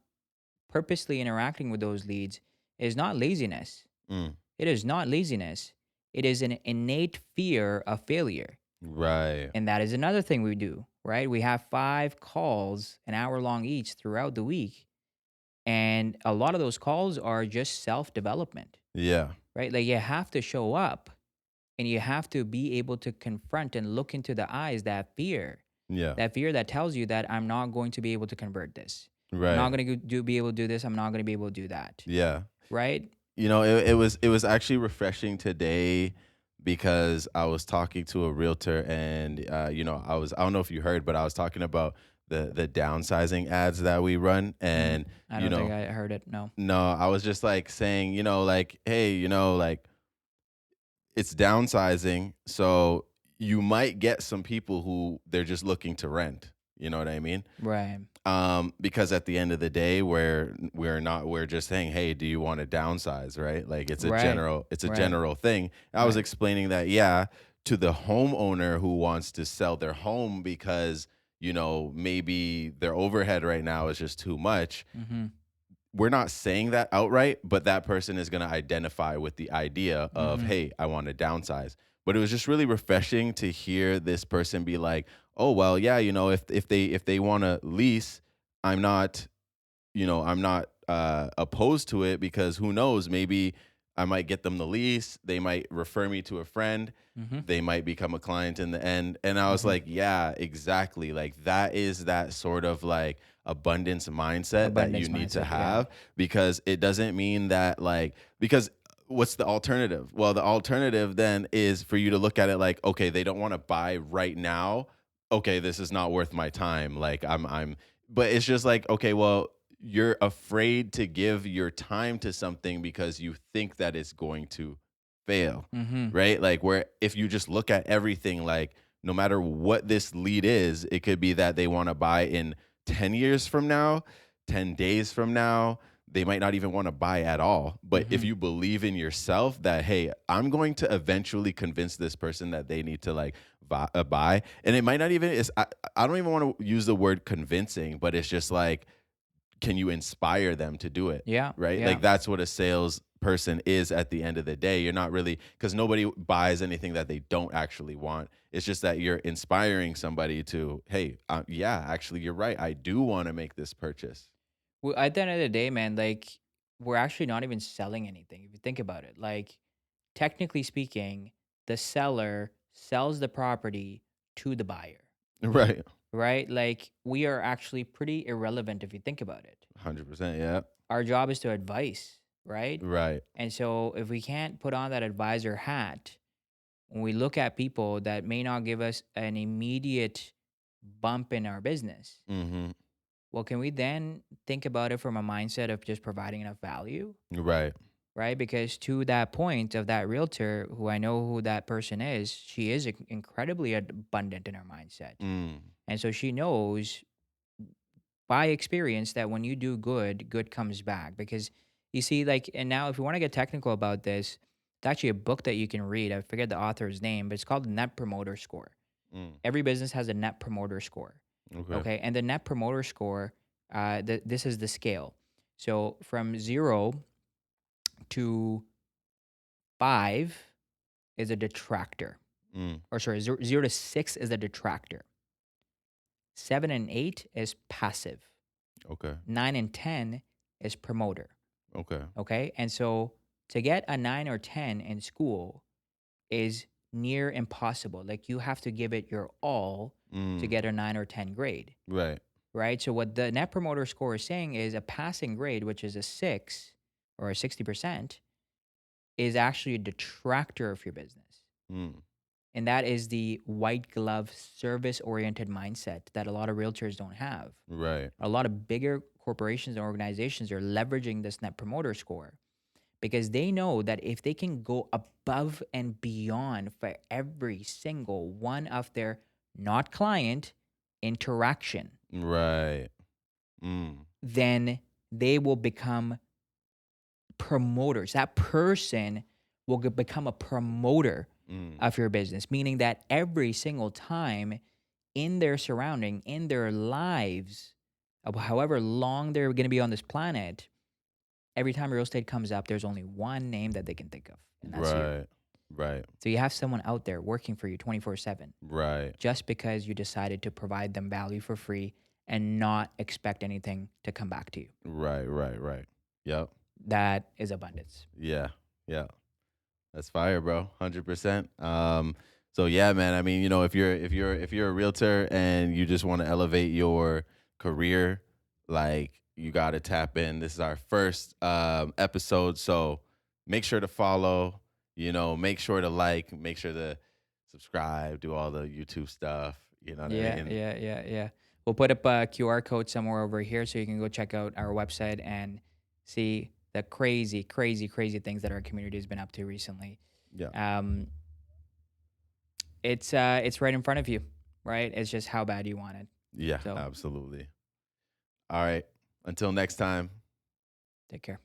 Speaker 1: purposely interacting with those leads is not laziness.
Speaker 2: Mm.
Speaker 1: It is not laziness. It is an innate fear of failure.
Speaker 2: Right.
Speaker 1: And that is another thing we do, right? We have 5 calls, an hour long each throughout the week. And a lot of those calls are just self development,
Speaker 2: Yeah.
Speaker 1: right? Like, you have to show up and you have to be able to confront and look into the eyes
Speaker 2: Yeah.
Speaker 1: that fear that tells you that I'm not going to be able to convert this. I'm not
Speaker 2: Right.
Speaker 1: going to be able to do this. I'm not going to be able to do that.
Speaker 2: Yeah.
Speaker 1: Right?
Speaker 2: It was actually refreshing today because I was talking to a realtor and I don't know if you heard, but I was talking about the downsizing ads that we run
Speaker 1: Mm,
Speaker 2: and
Speaker 1: I
Speaker 2: you
Speaker 1: don't think
Speaker 2: know
Speaker 1: I heard it. No.
Speaker 2: no, I was just like saying, like, hey, like it's downsizing, so you might get some people who they're just looking to rent. You know what I mean?
Speaker 1: Right.
Speaker 2: Because at the end of the day, we're just saying, hey, do you want to downsize, right? Like
Speaker 1: Right.
Speaker 2: it's a
Speaker 1: Right.
Speaker 2: general thing. I was
Speaker 1: Right.
Speaker 2: explaining that, yeah, to the homeowner who wants to sell their home because, maybe their overhead right now is just too much.
Speaker 1: Mm-hmm.
Speaker 2: We're not saying that outright, but that person is going to identify with the idea of,
Speaker 1: Mm-hmm.
Speaker 2: hey, I want to downsize. But it was just really refreshing to hear this person be like, oh well, yeah, if they want to lease, I'm not, I'm not opposed to it because who knows, maybe I might get them the lease, they might refer me to a friend,
Speaker 1: Mm-hmm.
Speaker 2: they might become a client in the end. And I was
Speaker 1: Mm-hmm.
Speaker 2: like, yeah, exactly. Like that is that sort of like abundance mindset that you
Speaker 1: Abundance
Speaker 2: need to
Speaker 1: mindset. Yeah.
Speaker 2: have because it doesn't mean that like because what's the alternative? Well, the alternative then is for you to look at it like, okay, they don't want to buy right now. Okay, this is not worth my time. Like I'm but it's just like, okay, well, you're afraid to give your time to something because you think that it's going to fail,
Speaker 1: Mm-hmm.
Speaker 2: right? Like where if you just look at everything, like no matter what this lead is, it could be that they want to buy in 10 years from now, 10 days from now. They might not even want to buy at all. But if
Speaker 1: Mm-hmm.
Speaker 2: you believe in yourself that, hey, I'm going to eventually convince this person that they need to like buy. And it might not even, I don't even want to use the word convincing, but it's just like, can you inspire them to do it?
Speaker 1: Yeah.
Speaker 2: Right?
Speaker 1: Yeah.
Speaker 2: Like that's what a sales person is at the end of the day. You're not really because nobody buys anything that they don't actually want. It's just that you're inspiring somebody to, hey, yeah, actually, you're right. I do want to make this purchase.
Speaker 1: Well, at the end of the day, man, like, we're actually not even selling anything if you think about it. Like, technically speaking, the seller sells the property to the buyer,
Speaker 2: Right.
Speaker 1: right? Like, we are actually pretty irrelevant if you think about it.
Speaker 2: 100%. Yeah.
Speaker 1: Our job is to advise, right?
Speaker 2: Right.
Speaker 1: And so if we can't put on that advisor hat, when we look at people that may not give us an immediate bump in our business,
Speaker 2: Mm-hmm.
Speaker 1: well, can we then think about it from a mindset of just providing enough value?
Speaker 2: Right.
Speaker 1: Right? Because to that point of that realtor, who I know who that person is, she is incredibly abundant in her mindset.
Speaker 2: Mm.
Speaker 1: And so she knows by experience that when you do good, good comes back. Because you see, like, and now if you want to get technical about this, it's actually a book that you can read. I forget the author's name, but it's called Net Promoter Score.
Speaker 2: Mm.
Speaker 1: Every business has a Net Promoter Score.
Speaker 2: Okay.
Speaker 1: Okay. And the Net Promoter Score, this is the scale. So from 0 to 5 is a detractor.
Speaker 2: Mm.
Speaker 1: Or sorry, 0 to 6 is a detractor. 7 and 8 is passive.
Speaker 2: Okay.
Speaker 1: 9 and 10 is promoter.
Speaker 2: Okay.
Speaker 1: Okay. And so to get a 9 or 10 in school is near impossible. Like, you have to give it your all to
Speaker 2: Mm.
Speaker 1: get a 9 or 10 grade.
Speaker 2: Right.
Speaker 1: Right. So what the net promoter score is saying is a passing grade, which is a 6 or a 60%, is actually a detractor of your business.
Speaker 2: Mm.
Speaker 1: And that is the white glove service oriented mindset that a lot of realtors don't have.
Speaker 2: Right.
Speaker 1: A lot of bigger corporations and organizations are leveraging this net promoter score because they know that if they can go above and beyond for every single one of their not client interaction,
Speaker 2: Right. Mm.
Speaker 1: then they will become promoters. That person will become a promoter
Speaker 2: Mm.
Speaker 1: of your business, meaning that every single time in their surrounding, in their lives, of however long they're going to be on this planet, every time real estate comes up, there's only one name that they can think of, and that's you.
Speaker 2: Right. Right.
Speaker 1: So you have someone out there working for you 24/7
Speaker 2: Right.
Speaker 1: just because you decided to provide them value for free and not expect anything to come back to you.
Speaker 2: Right. Right. Right. Yep.
Speaker 1: That is abundance.
Speaker 2: Yeah. Yeah. That's fire, bro. 100%. So yeah, man. I mean, if you're a realtor and you just want to elevate your career, like you got to tap in. This is our first episode, so make sure to follow. Make sure to like, make sure to subscribe, do all the YouTube stuff. You know what I
Speaker 1: Yeah,
Speaker 2: mean?
Speaker 1: yeah, yeah, yeah. We'll put up a QR code somewhere over here so you can go check out our website and see the crazy, crazy, crazy things that our community has been up to recently.
Speaker 2: Yeah.
Speaker 1: Um, it's right in front of you, right? It's just how bad you want it.
Speaker 2: Yeah.
Speaker 1: So
Speaker 2: Absolutely. All right. Until next time.
Speaker 1: take care.